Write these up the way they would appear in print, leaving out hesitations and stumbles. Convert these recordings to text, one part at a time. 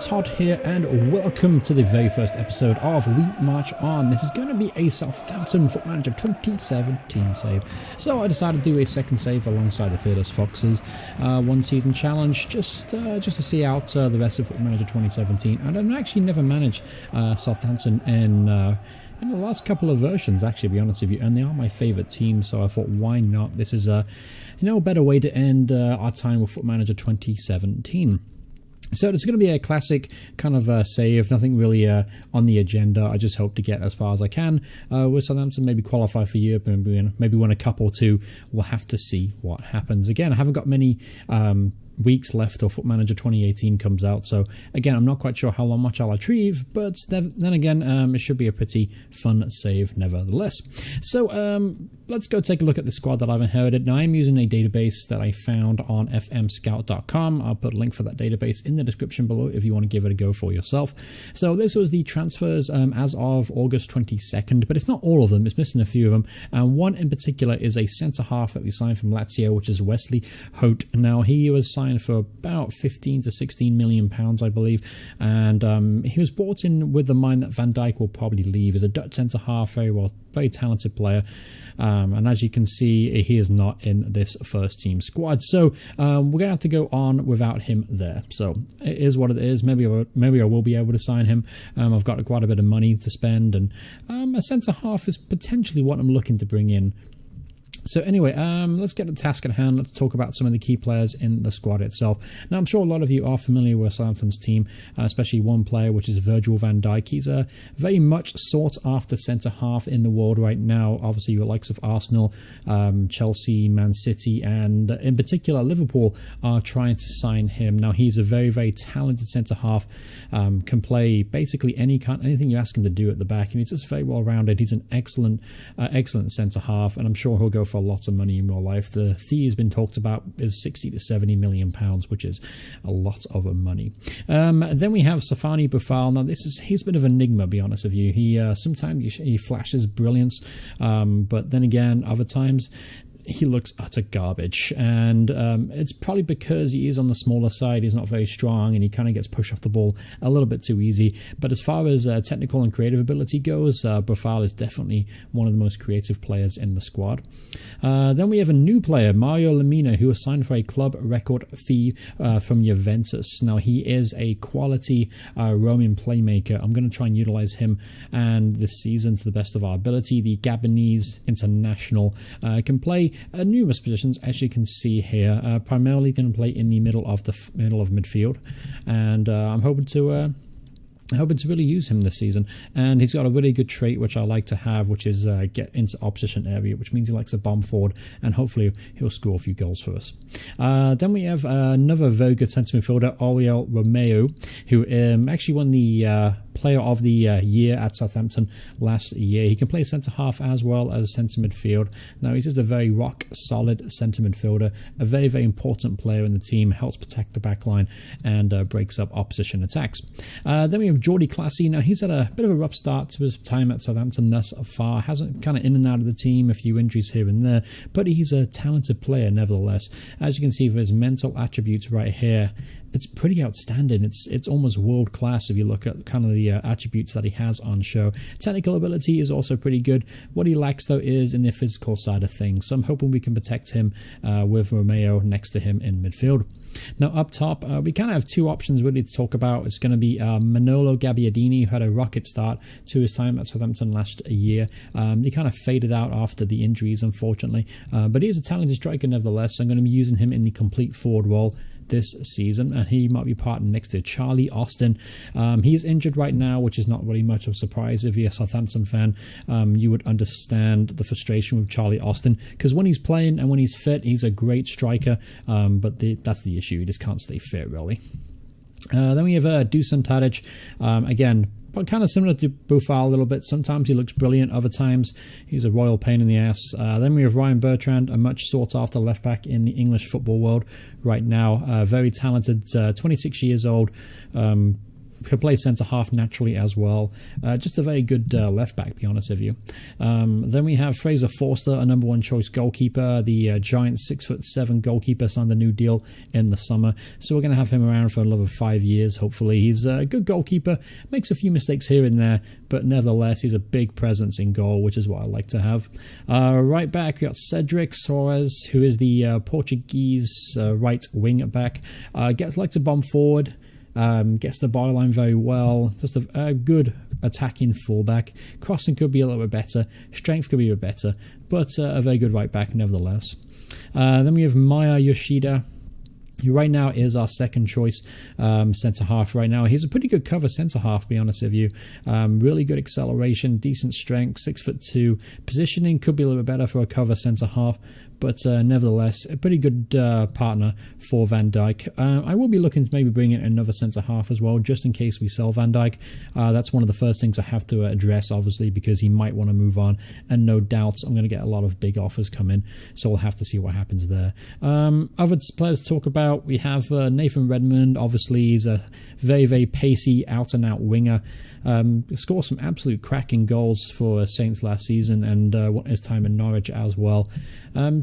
Todd here, and welcome to the very first episode of We March On. This is going to be a Southampton Foot Manager 2017 save. So I decided to do a second save alongside the Fearless Foxes. One season challenge, just to see out the rest of Foot Manager 2017. And I've actually never managed Southampton in the last couple of versions, actually, to be honest with you, and they are my favourite team, so I thought, why not? This is a better way to end our time with Foot Manager 2017. So it's going to be a classic kind of save, nothing really on the agenda. I just hope to get as far as I can with Southampton, maybe qualify for Europe, and maybe win a cup or two. We'll have to see what happens. Again, I haven't got many weeks left till Foot Manager 2018 comes out, so again, I'm not quite sure how much I'll achieve, but then again, it should be a pretty fun save nevertheless. So let's go take a look at the squad that I've inherited. Now, I'm using a database that I found on fmscout.com. I'll put a link for that database in the description below if you want to give it a go for yourself. So this was the transfers as of August 22nd, but it's not all of them. It's missing a few of them, and one in particular is a centre-half that we signed from Lazio, which is Wesley Hote. Now, he was signed for about 15 to 16 million pounds, I believe, and he was brought in with the mind that Van Dijk will probably leave. He's a Dutch centre-half, very talented player. And as you can see, he is not in this first team squad, so we're gonna have to go on without him there. So it is what it is. Maybe I will be able to sign him. I've got quite a bit of money to spend, and a centre half is potentially what I'm looking to bring in. So anyway, let's get to the task at hand. Let's talk about some of the key players in the squad itself. Now, I'm sure a lot of you are familiar with Southampton's team, especially one player, which is Virgil van Dijk. He's a very much sought-after centre-half in the world right now. Obviously, the likes of Arsenal, Chelsea, Man City, and in particular, Liverpool are trying to sign him. Now, he's a very, very talented centre-half, can play basically anything you ask him to do at the back, and he's just very well-rounded. He's an excellent centre-half, and I'm sure he'll go for lots of money in real life. The fee has been talked about is 60 to 70 million pounds, which is a lot of money. Then we have Safani Boufal. Now, he's a bit of an enigma, to be honest with you. He sometimes he flashes brilliance, but then again, other times he looks utter garbage, and it's probably because he is on the smaller side. He's not very strong, and he kind of gets pushed off the ball a little bit too easy. But as far as technical and creative ability goes, Boufal is definitely one of the most creative players in the squad. Then we have a new player, Mario Lemina, who was signed for a club record fee from Juventus. Now, he is a quality Roman playmaker. I'm going to try and utilize him and this season to the best of our ability. The Gabonese international can play numerous positions, as you can see here. Primarily going to play in the middle of midfield, and I'm hoping to really use him this season. And he's got a really good trait which I like to have, which is get into opposition area, which means he likes to bomb forward, and hopefully he'll score a few goals for us. Then we have another very good centre midfielder, Oriol Romeo, who actually won the Player of the Year at Southampton last year. He can play centre half as well as centre midfield. Now, he's just a very rock solid centre midfielder, a very, very important player in the team, helps protect the back line and breaks up opposition attacks. Then we have Jordi Clasie. Now, he's had a bit of a rough start to his time at Southampton thus far, hasn't kind of in and out of the team, a few injuries here and there, but he's a talented player nevertheless. As you can see from his mental attributes right here, it's pretty outstanding. It's almost world class if you look at kind of the attributes that he has on show. Technical ability is also pretty good. What he lacks, though, is in the physical side of things. So I'm hoping we can protect him with Romeo next to him in midfield. Now, up top, we kind of have two options really to talk about. It's going to be Manolo Gabbiadini, who had a rocket start to his time at Southampton last year. He kind of faded out after the injuries, unfortunately. But he is a talented striker nevertheless. I'm going to be using him in the complete forward role this season, and he might be partnered next to Charlie Austin. He's injured right now, which is not really much of a surprise. If you're a Southampton fan, you would understand the frustration with Charlie Austin, because when he's playing and when he's fit, he's a great striker, but that's the issue. He just can't stay fit, really. Then we have Dusan Tadic. Again, but kind of similar to Boufal a little bit. Sometimes he looks brilliant, other times he's a royal pain in the ass. Then we have Ryan Bertrand, a much sought-after left-back in the English football world right now. Very talented, 26 years old, can play centre-half naturally as well. Just a very good left-back, to be honest with you. Then we have Fraser Forster, a number 1 choice goalkeeper. The giant 6'7" goalkeeper signed a new deal in the summer. So we're going to have him around for another 5 years, hopefully. He's a good goalkeeper, makes a few mistakes here and there, but nevertheless, he's a big presence in goal, which is what I like to have. Right back, we got Cedric Soares, who is the Portuguese right wing back. Likes to bomb forward, gets the byline very well. Just a good attacking fullback. Crossing could be a little bit better. Strength could be a bit better, but a very good right back nevertheless. Then we have Maya Yoshida, who right now is our second choice centre-half right now. He's a pretty good cover centre-half, to be honest with you. Really good acceleration, decent strength, 6'2". Positioning could be a little bit better for a cover centre-half, but nevertheless, a pretty good partner for Van Dijk. I will be looking to maybe bring in another centre-half as well, just in case we sell Van Dijk. That's one of the first things I have to address, obviously, because he might want to move on, and no doubt I'm going to get a lot of big offers come in, so we'll have to see what happens there. Other players to talk about, we have Nathan Redmond. Obviously, he's a very, very pacey, out-and-out winger. Scored some absolute cracking goals for Saints last season, and his time in Norwich as well.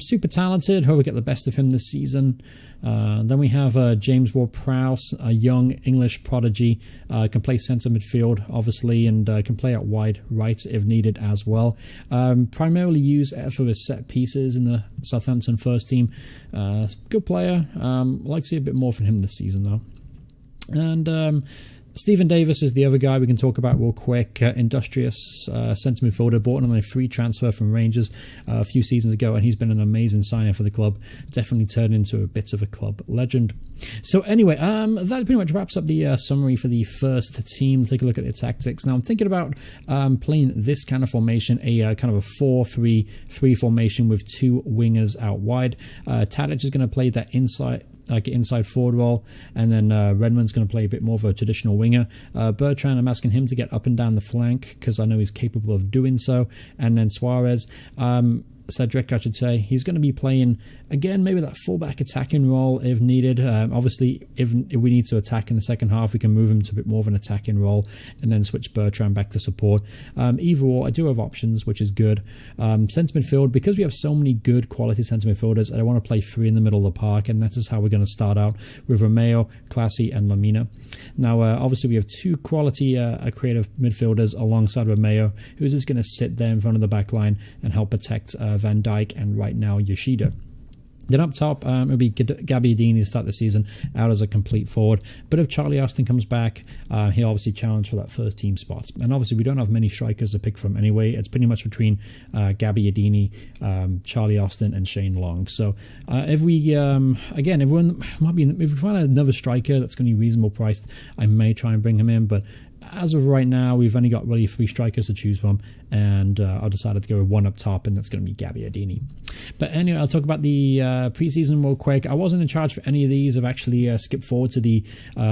Super talented. Hope we get the best of him this season. Then we have James Ward-Prowse, a young English prodigy. Can play centre midfield, obviously, and can play out wide right if needed as well. Primarily used for his set pieces in the Southampton first team. Good player. I'd like to see a bit more from him this season, though. And Stephen Davis is the other guy we can talk about real quick. Industrious centre midfielder, bought on a free transfer from Rangers a few seasons ago, and he's been an amazing signing for the club. Definitely turned into a bit of a club legend. So anyway, that pretty much wraps up the summary for the first team. Take a look at the tactics. Now I'm thinking about playing this kind of formation, a kind of a 4-3-3 formation with 2 wingers out wide. Tadic is going to play that inside forward role, and then Redmond's going to play a bit more of a traditional winger. Bertrand, I'm asking him to get up and down the flank because I know he's capable of doing so. And then Suarez, Cedric, I should say, he's going to be playing again maybe that fullback attacking role if needed. Obviously, if we need to attack in the second half, we can move him to a bit more of an attacking role and then switch Bertrand back to support. Either or, I do have options, which is good. Centre midfield, because we have so many good quality centre midfielders, I want to play 3 in the middle of the park, and that is how we're going to start out with Romeo, Classy, and Lamina. Now, obviously, we have 2 quality creative midfielders alongside Romeo, who's just going to sit there in front of the back line and help protect Van Dijk and right now Yoshida. Then up top, it'll be Gabbiadini to start the season out as a complete forward. But if Charlie Austin comes back, he'll obviously challenge for that first team spot. And obviously, we don't have many strikers to pick from anyway. It's pretty much between Gabbiadini, Charlie Austin, and Shane Long. So if we, again, if we find another striker that's going to be reasonable priced, I may try and bring him in. But as of right now, we've only got really 3 strikers to choose from, and I decided to go with 1 up top, and that's going to be Gabbiadini. But anyway, I'll talk about the preseason real quick. I wasn't in charge for any of these. I've actually skipped forward to the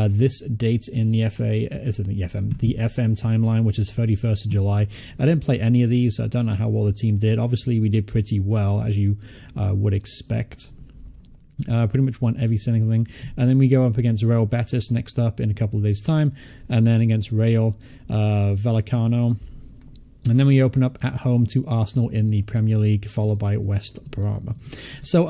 this date in the the FM timeline, which is 31st of July. I didn't play any of these, so I don't know how well the team did. Obviously, we did pretty well, as you would expect. Pretty much won every single thing, and then we go up against Real Betis next up in a couple of days' time, and then against Real Vallecano, and then we open up at home to Arsenal in the Premier League, followed by West Brom. So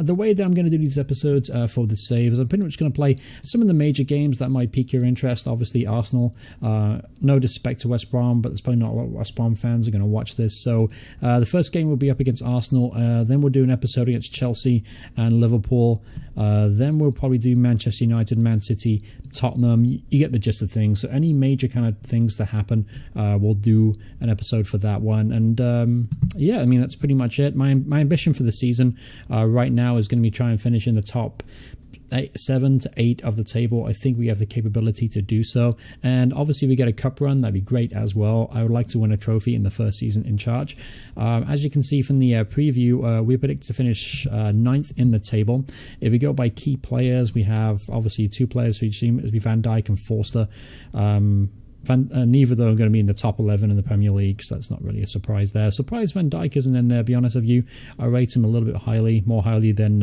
the way that I'm going to do these episodes for the save is I'm pretty much going to play some of the major games that might pique your interest. Obviously, Arsenal, no disrespect to West Brom, but there's probably not a lot of West Brom fans are going to watch this. So the first game will be up against Arsenal. Then we'll do an episode against Chelsea and Liverpool. Then we'll probably do Manchester United, Man City, Tottenham. You get the gist of things. So any major kind of things that happen, we'll do an episode for that one. And yeah, I mean, that's pretty much it. My ambition for the season right now is going to be try and finish in the top 7 to 8 of the table. I think we have the capability to do so, and obviously we get a cup run, that'd be great as well. I would like to win a trophy in the first season in charge. As you can see from the preview, we predict to finish 9th in the table. If we go by key players, we have obviously 2 players for each team. It'll be Van Dijk and Forster. Neither though are going to be in the top 11 in the Premier League, so that's not really a surprise there. Surprised Van Dijk isn't in there, to be honest with you. I rate him a little bit more highly than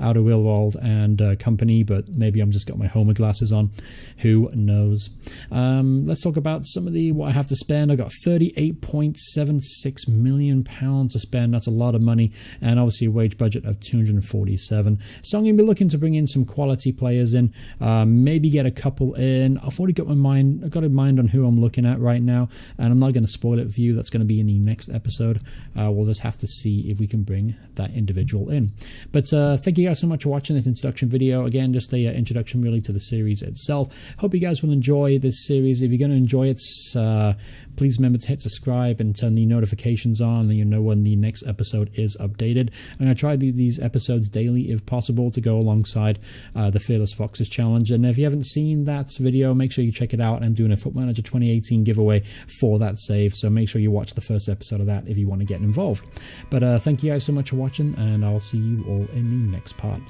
Alderweireld and company, but maybe I'm just got my Homer glasses on. Who knows? Let's talk about some of what I have to spend. I got £38.76 million to spend. That's a lot of money, and obviously a wage budget of 247. So I'm going to be looking to bring in some quality players in, maybe get a couple in. I've already got in mind on who I'm looking at right now, and I'm not going to spoil it for you. That's going to be in the next episode. We'll just have to see if we can bring that individual in. But thank you guys so much for watching this introduction video. Again, just a introduction really to the series itself. Hope you guys will enjoy this series. If you're going to enjoy it, please remember to hit subscribe and turn the notifications on, and you know when the next episode is updated. I'm going to try to do these episodes daily if possible to go alongside the Fearless Foxes challenge. And if you haven't seen that video, make sure you check it out. I'm doing a Foot Manager 2018 giveaway for that save, so make sure you watch the first episode of that if you want to get involved. But thank you guys so much for watching, and I'll see you all in the next part.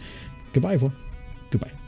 Goodbye, everyone. Goodbye.